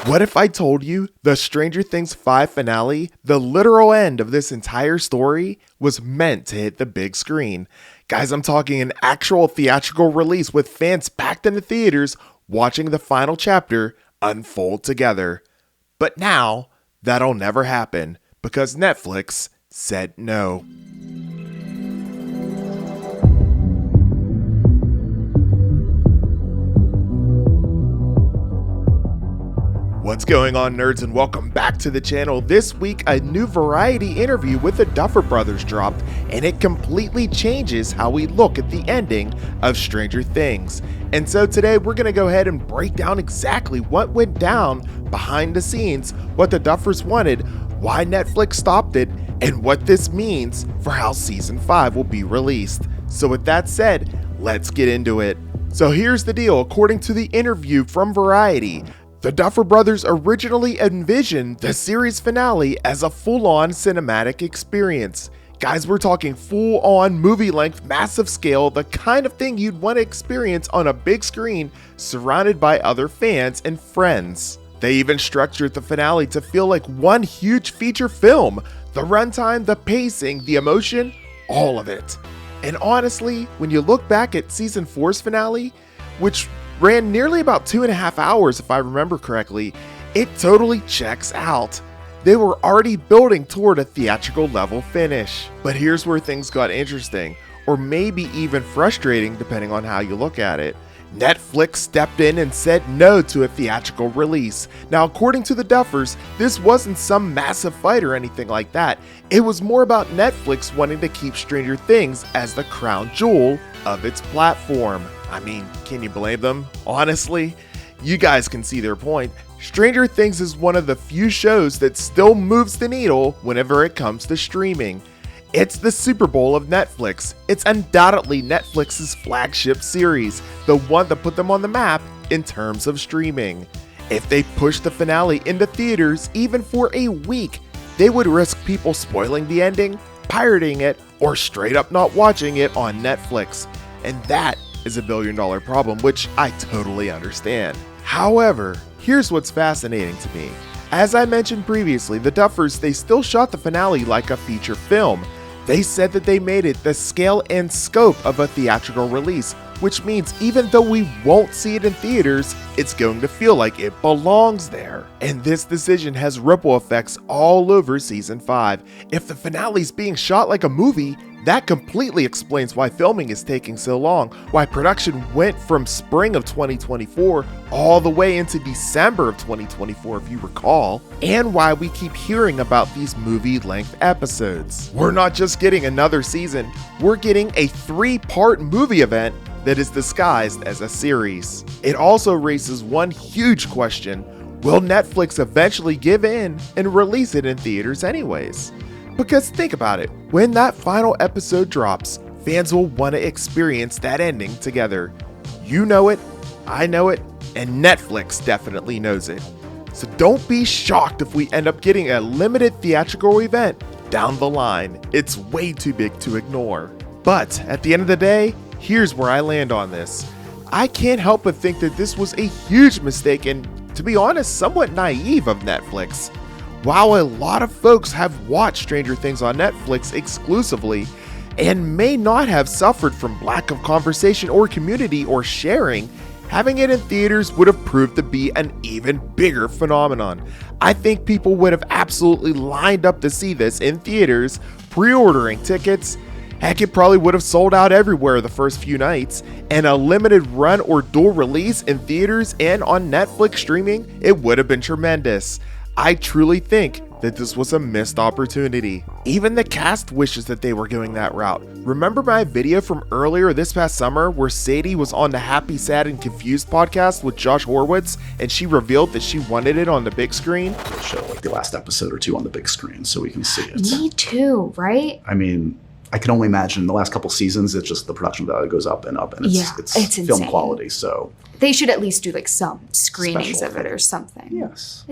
What if I told you the Stranger Things 5 finale, the literal end of this entire story, was meant to hit the big screen? Guys, I'm talking an actual theatrical release with fans packed into theaters watching the final chapter unfold together. But now, that'll never happen because Netflix said no. What's going on, nerds, and welcome back to the channel. This week, a new Variety interview with the Duffer Brothers dropped, and it completely changes how we look at the ending of Stranger Things. And so today, we're going to go ahead and break down exactly what went down behind the scenes, what the Duffers wanted, why Netflix stopped it, and what this means for how Season 5 will be released. So with that said, let's get into it. So here's the deal. According to the interview from Variety, the Duffer Brothers originally envisioned the series finale as a full-on cinematic experience. Guys, we're talking full-on movie-length, massive scale, the kind of thing you'd want to experience on a big screen surrounded by other fans and friends. They even structured the finale to feel like one huge feature film. The runtime, the pacing, the emotion, all of it. And honestly, when you look back at Season 4's finale, which ran nearly about 2.5 hours if I remember correctly, it totally checks out. They were already building toward a theatrical level finish. But here's where things got interesting, or maybe even frustrating depending on how you look at it. Netflix stepped in and said no to a theatrical release. Now, according to the Duffers, this wasn't some massive fight or anything like that. It was more about Netflix wanting to keep Stranger Things as the crown jewel of its platform. I mean, can you blame them? Honestly, you guys can see their point. Stranger Things is one of the few shows that still moves the needle whenever it comes to streaming. It's the Super Bowl of Netflix. It's undoubtedly Netflix's flagship series, the one that put them on the map in terms of streaming. If they pushed the finale into theaters even for a week, they would risk people spoiling the ending, pirating it, or straight up not watching it on Netflix. And that is $1 billion problem, which I totally understand. However, here's what's fascinating to me. As I mentioned previously, the Duffers, they still shot the finale like a feature film. They said that they made it the scale and scope of a theatrical release, which means even though we won't see it in theaters, it's going to feel like it belongs there. And this decision has ripple effects all over Season 5. If the finale's being shot like a movie, that completely explains why filming is taking so long, why production went from spring of 2024 all the way into December of 2024 if you recall, and why we keep hearing about these movie-length episodes. We're not just getting another season, we're getting a 3-part movie event that is disguised as a series. It also raises one huge question: will Netflix eventually give in and release it in theaters anyways? Because think about it, when that final episode drops, fans will want to experience that ending together. You know it, I know it, and Netflix definitely knows it. So don't be shocked if we end up getting a limited theatrical event down the line. It's way too big to ignore. But at the end of the day, here's where I land on this. I can't help but think that this was a huge mistake and, to be honest, somewhat naive of Netflix. While a lot of folks have watched Stranger Things on Netflix exclusively and may not have suffered from lack of conversation or community or sharing, having it in theaters would have proved to be an even bigger phenomenon. I think people would have absolutely lined up to see this in theaters, pre-ordering tickets. Heck, it probably would have sold out everywhere the first few nights, and a limited run or dual release in theaters and on Netflix streaming, it would have been tremendous. I truly think that this was a missed opportunity. Even the cast wishes that they were going that route. Remember my video from earlier this past summer where Sadie was on the Happy, Sad, and Confused podcast with Josh Horowitz and she revealed that she wanted it on the big screen? We'll show like the last episode or two on the big screen so we can see it. Me too, right? I mean, I can only imagine the last couple seasons, it's just the production value goes up and up, and it's film insane. quality. So they should at least do like some screenings Special. of it or something. Yes.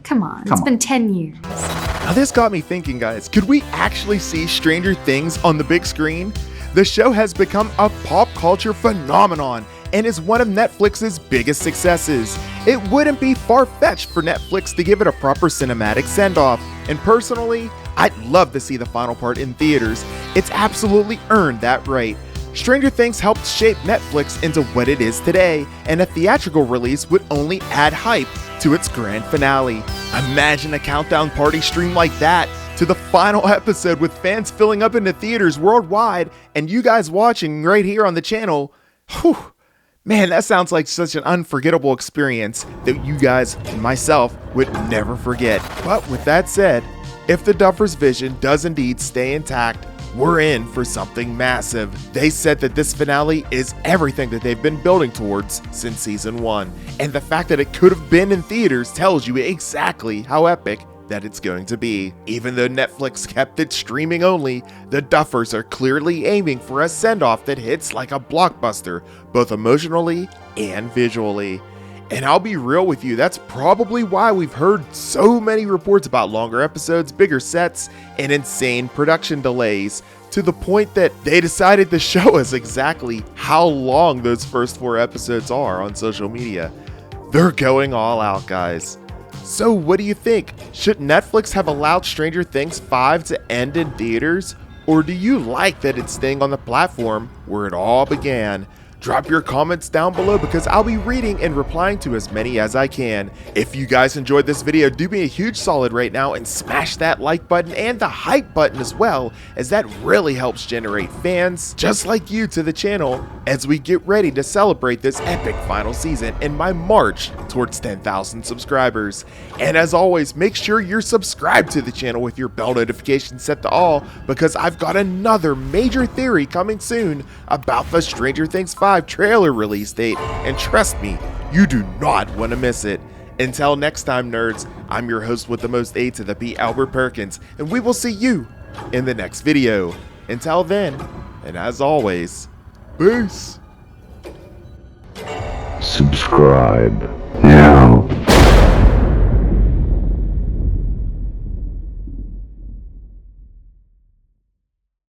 Come on, it's been 10 years. Now this got me thinking, guys, could we actually see Stranger Things on the big screen? The show has become a pop culture phenomenon, and is one of Netflix's biggest successes. It wouldn't be far-fetched for Netflix to give it a proper cinematic send-off, and personally, I'd love to see the final part in theaters. It's absolutely earned that right. Stranger Things helped shape Netflix into what it is today, and a theatrical release would only add hype to its grand finale. Imagine a countdown party stream like that to the final episode with fans filling up into theaters worldwide and you guys watching right here on the channel. Whew. Man, that sounds like such an unforgettable experience that you guys and myself would never forget. But with that said, if the Duffers vision does indeed stay intact, we're in for something massive. They said that this finale is everything that they've been building towards since season 1, and the fact that it could have been in theaters tells you exactly how epic that it's going to be. Even though Netflix kept it streaming only, the Duffers are clearly aiming for a send-off that hits like a blockbuster, both emotionally and visually. And I'll be real with you, that's probably why we've heard so many reports about longer episodes, bigger sets, and insane production delays, to the point that they decided to show us exactly how long those first 4 episodes are on social media. They're going all out, guys. So what do you think? Should Netflix have allowed Stranger Things 5 to end in theaters? Or do you like that it's staying on the platform where it all began? Drop your comments down below because I'll be reading and replying to as many as I can. If you guys enjoyed this video, do me a huge solid right now and smash that like button and the hype button as well, as that really helps generate fans just like you to the channel as we get ready to celebrate this epic final season in my march towards 10,000 subscribers. And as always, make sure you're subscribed to the channel with your bell notification set to all, because I've got another major theory coming soon about the Stranger Things 5 trailer release date, and trust me, you do not want to miss it. Until next time, nerds, I'm your host with the most A to the P, Albert Perkins, and we will see you in the next video. Until then, and as always, peace. Subscribe now.